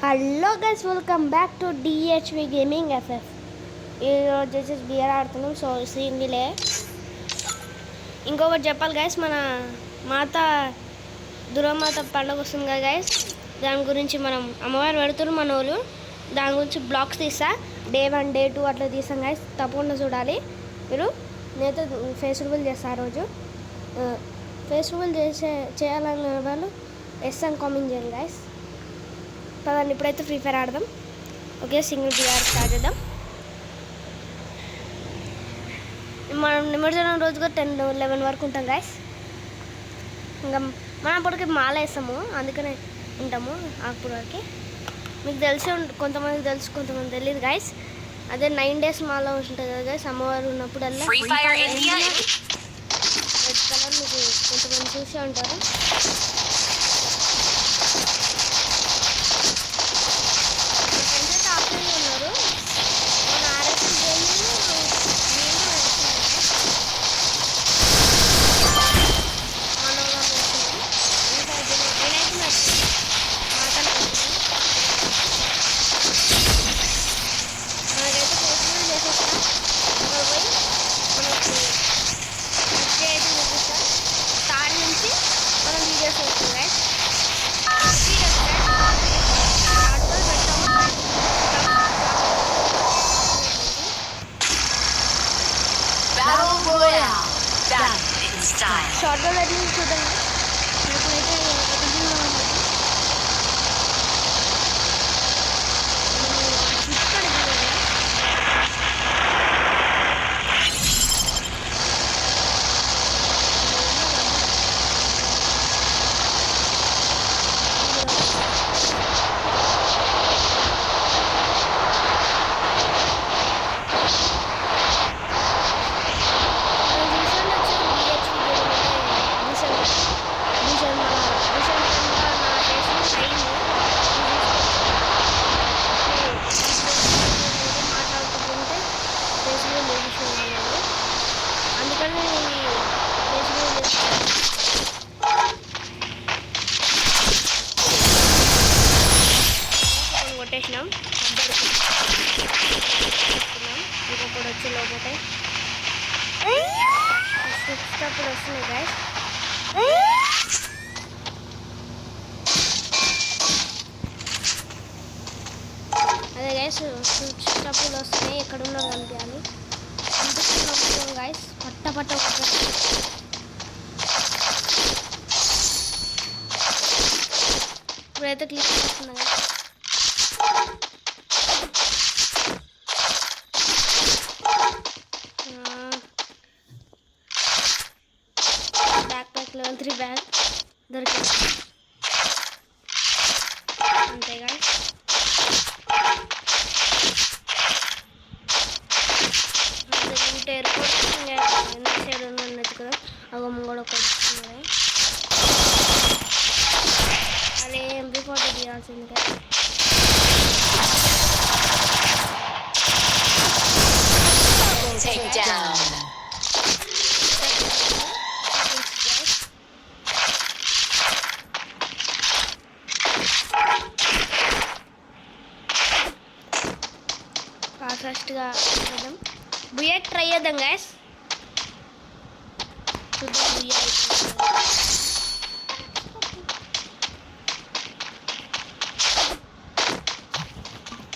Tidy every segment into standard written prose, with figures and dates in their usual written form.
Hello guys, welcome back to DHV gaming FF. ఈరోజు వచ్చేసి beer ఆడుతున్నాం. సో సీన్లే ఇంకొకటి చెప్పాలి గైస్, మన మాత దుర్గామాత పండుగ వస్తుంది కదా గైస్. దాని గురించి మనం అమ్మవారు పెడుతున్నారు మన వాళ్ళు. దాని గురించి బ్లాగ్స్ తీస్తా, డే 1 డే 2 అట్లా తీస్తాం గైస్. తప్పకుండా చూడాలి మీరు. నేనైతే ఫేస్ రివీల్ చేస్తాను ఆ రోజు. ఫేస్ రివీల్ చేయాలనే వాళ్ళు ఎస్ఎం కామెంట్ చేయండి గైస్. పదండి ఇప్పుడైతే ఫ్రీ ఫైర్ ఆడదాం. ఓకే, సింగిల్ బిఆర్ స్టార్ట్ చేద్దాం. మనం నిమజ్జనం రోజుగా 10-11 వరకు ఉంటాం గైస్. ఇంకా మనం అప్పటికి మాల వేస్తాము, అందుకనే ఉంటాము అప్పటి వరకు. మీకు తెలిసి కొంతమందికి తెలుసు, కొంతమంది తెలియదు గైస్. అదే 9 days మాల ఉంటుంది కదా గైస్. అమ్మవారు ఉన్నప్పుడల్లా రెడ్ కలర్ మీకు కొంతమంది చూసే ఉంటారు. షార్ట్ గా రెడీ చూడండి. కొట్టేసినాం. ఇంకొకటి వచ్చి లోపటే అప్పుడు వస్తున్నాయి గైస్. అదే గైస్, స్టప్పులు వస్తున్నాయి. ఎక్కడ ఉన్నా కనిపించాలి. అనిపిస్తున్నాం గైస్. పట్ట ఇప్పుడైతే క్లిక్ చేస్తున్నా గైస్. level 3 బ్యాగ్ దొరికింది అంతే గైస్. ఎయిర్పోర్ట్ ఎన్ని సైడ్ ఉన్నది కదా, అగమ్మ కూడా కొడుతున్నాయి. అదే MP40 తీయాల్సింది. Take down. ఫాస్ట్గా చేద్దాం. బుయ్యా ట్రై చేద్దాం గైస్. చూద్దాం బుయ్యా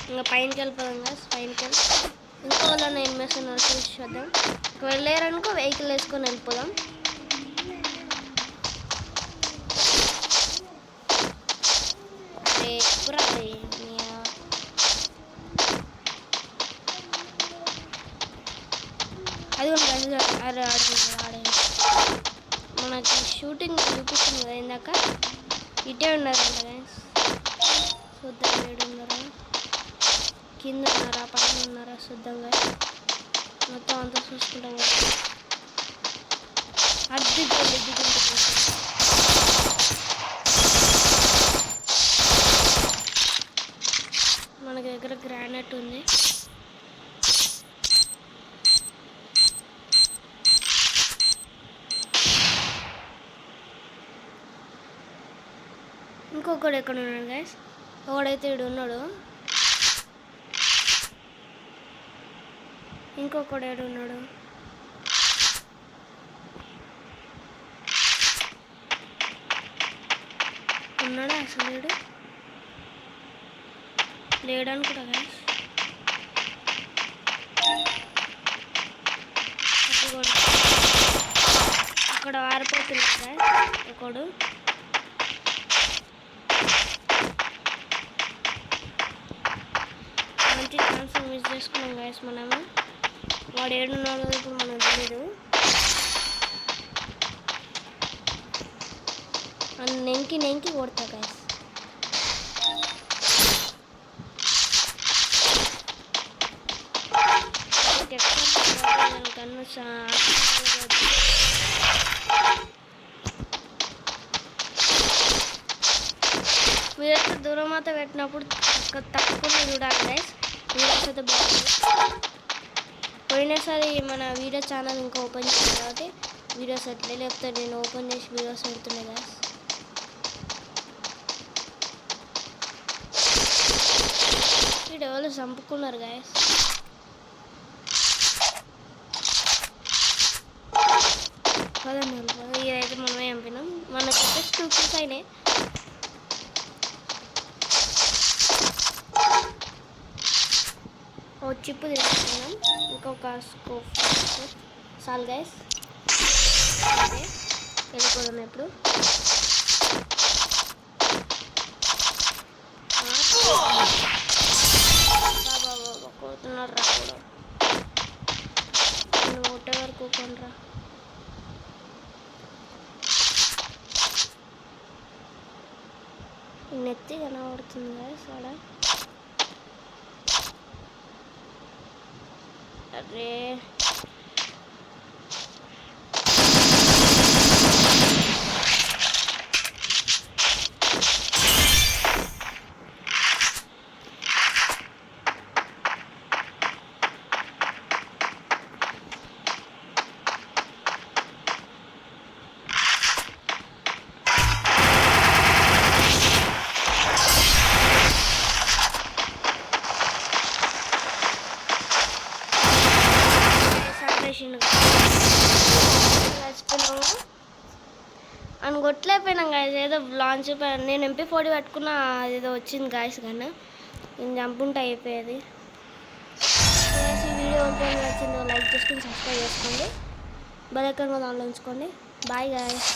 ఇంకా పైనకి వెళ్ళిపోదాం గైస్. పైనకి వెళ్ళి ఇంకో వాళ్ళని ఎనిమేస్తున్నారు చూసి చూద్దాం. వెళ్ళారనుకో వెహికల్ వేసుకొని వెళ్ళిపోదాం. అది ఆడే మనకి షూటింగ్ చూపిస్తుంది కదా ఇందాక. ఇటే ఉన్నారంట గైస్. చూద్దాం ఏడు ఉన్నారా, కింద ఉన్నారా, పైన ఉన్నారా చూద్దాం గైస్. మొత్తం అంతా చూసుకుంటాం కదా. మన దగ్గర గ్రానైట్ ఉంది. ఇంకొకడు ఎక్కడ ఉన్నాడు గైస్. ఒకడైతే ఇడు ఉన్నాడు, ఇంకొకడు ఏడు ఉన్నాడు. ఉన్నాడా అసలు లేడు, లేడనుకుంటా గైస్. అక్కడ ఆరిపోతున్నాడు గైస్ ఒకడు. మంచి ఛాన్స్ మిస్ చేసుకున్నాం గైస్ మనము. వాడు ఏడున్నాడో ఇప్పుడు మనకు తెలీదు. నెంకి కొడతా గైస్. మీరైతే దూరమాత పెట్టినప్పుడు తప్పకుండా చూడాలి గైస్. వీడియోస్ అయితే బాగుంది. పోయినసారి మన వీడియో ఛానల్ ఇంకా ఓపెన్ చేయాలి కాబట్టి వీడియోస్ ఎట్లే, లేకపోతే నేను ఓపెన్ చేసి వీడియోస్ పెడుతున్నాయి గైస్. వీడు ఎవరు చంపుకున్నారు గైస్. పదండి ఇదైతే మనమే చంపినాం. మనకి వచ్చేసి 2 kills అయినాయి. ఓ చిప్పు తీసుకున్నాం, ఇంకొక స్కోప్ చాలు గైస్. అదే వెళ్ళిపోదాం ఎప్పుడు. కోతున్నారు రా కూడా, నేను ఒకటే వరకు కొనరా. నెత్తి కనబడుతుంది గైస్ ఆడ. అరే అని కొట్టలేకపోయినాం గాయస్. ఏదో లాంచ్ నేను MP40 పట్టుకున్న ఏదో వచ్చింది గాయస్, కానీ నేను చంపుంటే అయిపోయేది. ఈ వీడియో నచ్చిందో లైక్ చేసుకుని సబ్స్క్రైబ్ చేసుకోండి, బెల్ ఐకాన్ కూడా ఆన్లో ఉంచుకోండి. Bye guys.